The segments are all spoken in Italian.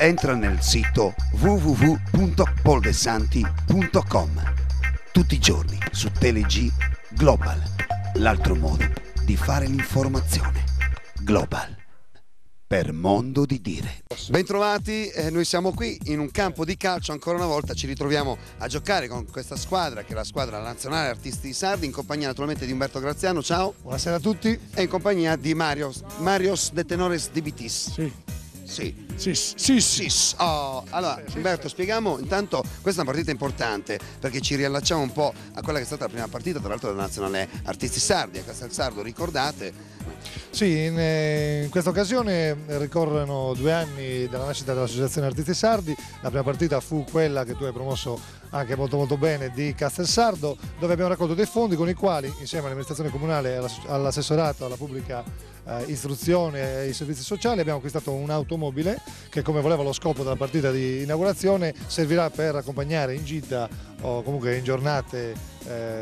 Entra nel sito www.poldesanti.com. Tutti i giorni su TeleG Global, l'altro modo di fare l'informazione. Global, per modo di dire. Bentrovati, noi siamo qui in un campo di calcio, ancora una volta ci ritroviamo a giocare con questa squadra che è la squadra nazionale Artisti Sardi, in compagnia naturalmente di Umberto Graziano, ciao. Buonasera a tutti. E in compagnia di Marios de Tenores de Bitis. Sì. Sì. Oh, allora, Umberto, spieghiamo intanto, questa è una partita importante perché ci riallacciamo un po' a quella che è stata la prima partita, tra l'altro della nazionale Artisti Sardi a Castelsardo, ricordate? Sì, in questa occasione ricorrono 2 anni dalla nascita dell'Associazione Artisti Sardi. La prima partita fu quella che tu hai promosso anche molto bene di Castelsardo, dove abbiamo raccolto dei fondi con i quali, insieme all'amministrazione comunale, all'assessorato, alla pubblica istruzione e ai servizi sociali, abbiamo acquistato un'automobile che, come voleva lo scopo della partita di inaugurazione, servirà per accompagnare in gita o comunque in giornate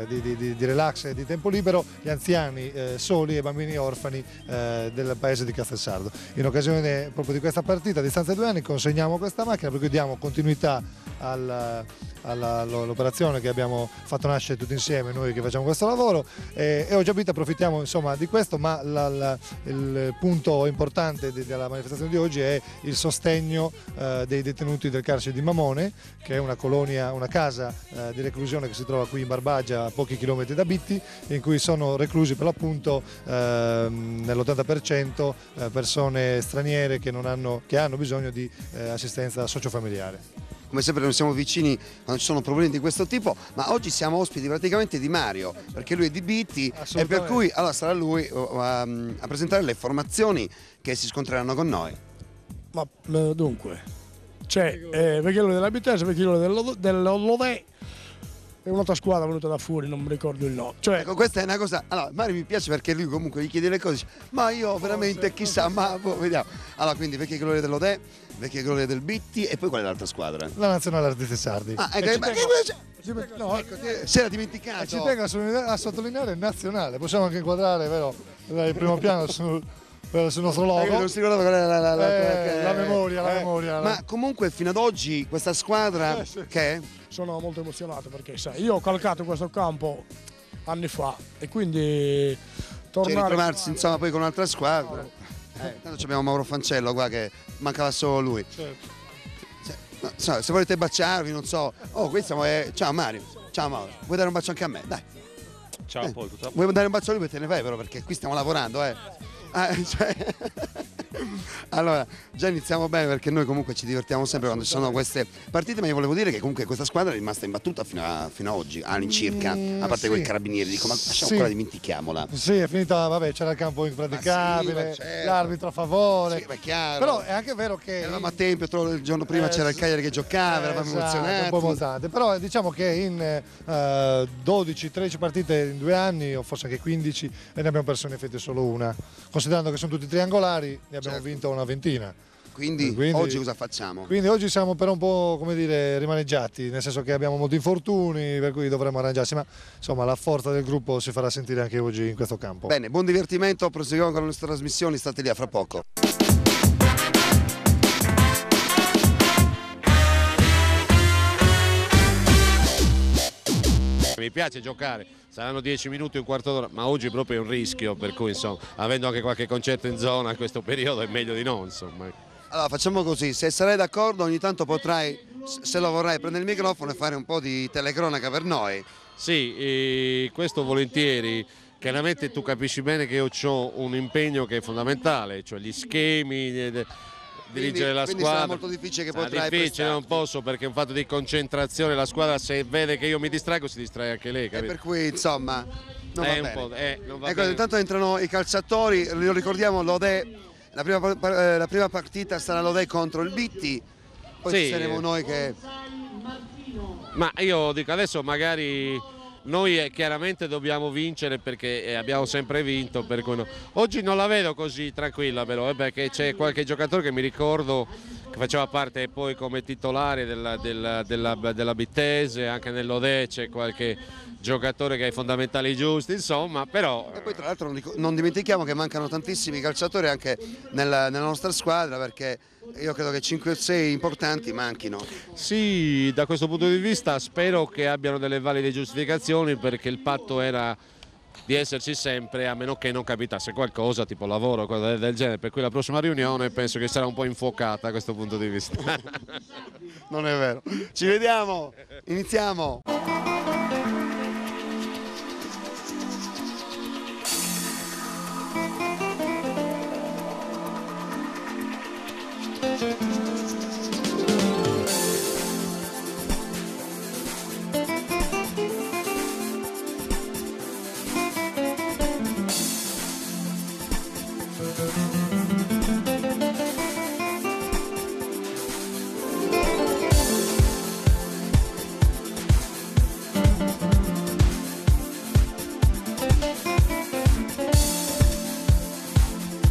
di relax e di tempo libero gli anziani soli e bambini orfani del paese di Castelsardo. In occasione proprio di questa partita, a distanza di 2 anni, consegniamo questa macchina perché diamo continuità all'operazione che abbiamo fatto nascere tutti insieme noi che facciamo questo lavoro, e oggi approfittiamo insomma di questo, ma il punto importante della manifestazione di oggi è il sostegno dei detenuti del carcere di Mamone, che è una colonia, una casa di reclusione che si trova qui in Barbagia, a pochi chilometri da Bitti, in cui sono reclusi per l'appunto nell'80% persone straniere che hanno bisogno di assistenza sociofamiliare. Come sempre noi siamo vicini quando ci sono problemi di questo tipo, ma oggi siamo ospiti praticamente di Mario, perché lui è di Bitti e per cui allora sarà lui a presentare le formazioni che si scontreranno con noi. Ma dunque, c'è Vecchiello della Bittese, Vecchiello dell'Olodè e un'altra squadra venuta da fuori, non mi ricordo il nome. Cioè, ecco, questa è una cosa, allora Mario mi piace perché lui comunque gli chiede le cose, dice, ma io veramente chissà, ma vediamo. Allora quindi Vecchie Glorie dell'Odè, Vecchie Glorie del Bitti e poi qual è l'altra squadra? La Nazionale Artisti Sardi. Ah, ecco, si era dimenticato. Ci tengo a sottolineare nazionale, possiamo anche inquadrare, vero, il primo piano sul nostro logo. Non si ricordava qual era la memoria. Ma comunque fino ad oggi questa squadra che è? Sono molto emozionato perché sai, io ho calcato questo campo anni fa e quindi tornare... Cioè, ritrovarsi insomma poi con un'altra squadra. Tanto abbiamo Mauro Fancello qua che mancava solo lui. Certo. Se volete baciarvi, non so. Oh, qui siamo. Ciao Mario. Ciao Mauro. Vuoi dare un bacio anche a me? Dai. Ciao Paul, tutto vuoi dare un bacio a lui? Te ne vai però perché qui stiamo lavorando, Allora, già iniziamo bene perché noi comunque ci divertiamo sempre quando ci sono queste partite, ma io volevo dire che comunque questa squadra è rimasta imbattuta fino a oggi, all'incirca, a parte quei carabinieri, dico ma lasciamo ancora, dimentichiamola. Sì, è finita, vabbè, c'era il campo impraticabile, certo. L'arbitro a favore, sì, chiaro. Però è anche vero che... Eravamo a Tempio, il giorno prima c'era il Cagliari che giocava, eravamo emozionati. Un po' emozionati, però diciamo che in 12-13 partite in 2 anni, o forse anche 15, ne abbiamo perso in effetti solo una, considerando che sono tutti triangolari, ne abbiamo vinto una ventina. Quindi oggi cosa facciamo? Quindi oggi siamo però un po', come dire, rimaneggiati, nel senso che abbiamo molti infortuni, per cui dovremo arrangiarsi, ma insomma la forza del gruppo si farà sentire anche oggi in questo campo. Bene, buon divertimento, proseguiamo con le nostre trasmissioni, state lì a fra poco. Mi piace giocare, saranno 10 minuti, un quarto d'ora, ma oggi proprio è un rischio, per cui insomma, avendo anche qualche concerto in zona a questo periodo è meglio di no, insomma. Allora facciamo così, se sarai d'accordo ogni tanto potrai, se lo vorrai, prendere il microfono e fare un po' di telecronaca per noi. Sì, questo volentieri. Chiaramente tu capisci bene che io ho un impegno che è fondamentale, cioè gli schemi, dirigere la quindi squadra. sarà molto difficile che potrai difficile, non posso, perché è un fatto di concentrazione, la squadra se vede che io mi distraggo si distrae anche lei, capito? E per cui insomma non va bene. Non va ecco, bene. intanto entrano i calciatori, lo ricordiamo, l'Odè, la prima partita sarà l'Odè contro il Bitti, poi ci saremo noi che... Ma io dico adesso magari... Noi chiaramente dobbiamo vincere perché abbiamo sempre vinto, per cui no. Oggi non la vedo così tranquilla però, perché c'è qualche giocatore che mi ricordo che faceva parte poi come titolare della Bittese, anche nell'Odè c'è qualche giocatore che ha i fondamentali giusti, insomma, però... E poi tra l'altro non dimentichiamo che mancano tantissimi calciatori anche nella nostra squadra, perché io credo che 5 o 6 importanti manchino. Sì, da questo punto di vista spero che abbiano delle valide giustificazioni, perché il patto era di esserci sempre, a meno che non capitasse qualcosa tipo lavoro o cose del genere, per cui la prossima riunione penso che sarà un po' infuocata da questo punto di vista. Non è vero. Ci vediamo, iniziamo.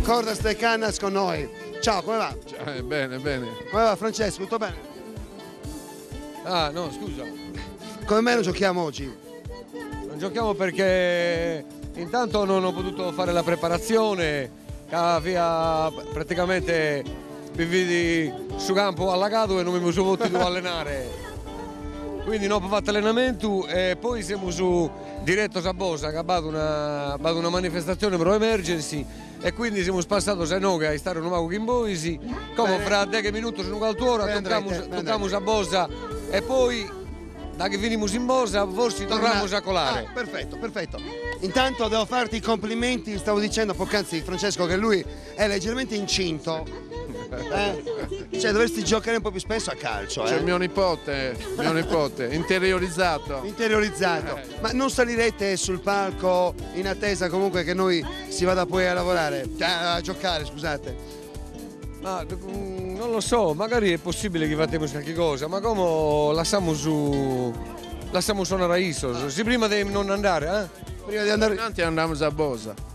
Cordas de Cannas con noi. Ciao, come va? Ciao, bene, bene. Come va Francesco? Tutto bene? Ah, no, scusa. Come mai non giochiamo oggi? Non giochiamo perché intanto non ho potuto fare la preparazione, via praticamente mi vidi su campo allagato e non mi sono potuto allenare. Quindi non ho fatto allenamento e poi siamo su diretto a Bosa, che ha fatto una manifestazione per emergency e quindi siamo passati a noi a stare un po' in Boisi, come fra 10 minuti su un'altra tocchiamo a Bosa e poi da che finimo in Bosa forse torniamo a colare. Ah, perfetto, perfetto. Intanto devo farti i complimenti, stavo dicendo poc'anzi Francesco che lui è leggermente incinto. Cioè dovresti giocare un po' più spesso a calcio. C'è mio nipote, interiorizzato. Ma non salirete sul palco in attesa comunque che noi si vada poi a lavorare, a giocare, scusate? Ma non lo so, magari è possibile che facciamo qualche cosa, ma come lasciamo suonare a Isos, sì, prima di non andare, Prima di andare... Anzi andiamo a Bosa.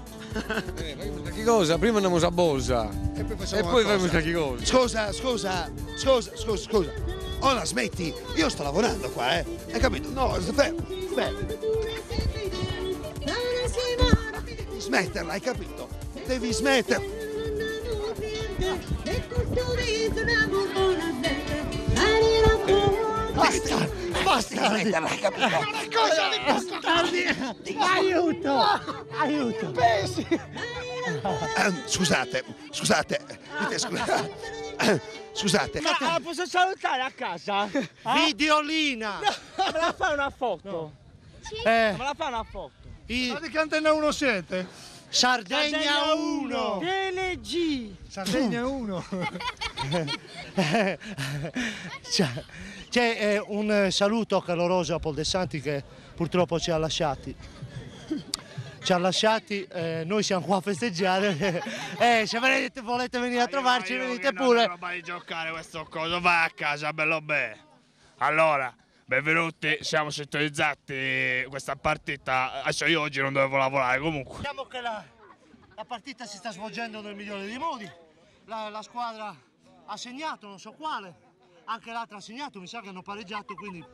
Che cosa? Prima andiamo a Bosa E poi facciamo qualche cosa. Scusa. Ora smetti, io sto lavorando qua, hai capito? No, fermo. Devi smetterla, hai capito? Devi smetterla. Basta! Smetterla, hai capito? Aiuto! Pesi! Scusate. Scusate. Ma la posso salutare a casa? Videolina! Me la fai una foto? Me la fai una foto? Ma di che antenna 1 siete? Sardegna 1! TLG! Sardegna 1. C'è un saluto caloroso a Paul De Santi che purtroppo ci ha lasciati. Noi siamo qua a festeggiare. Se volete venire a trovarci, venite pure. Non roba di giocare questo coso, vai a casa, bello bene. Allora, benvenuti, siamo sintonizzati questa partita. Adesso io oggi non dovevo lavorare comunque. Diciamo che la partita si sta svolgendo nel migliore dei modi. La squadra ha segnato, non so quale. Anche l'altra ha segnato, mi sa che hanno pareggiato, quindi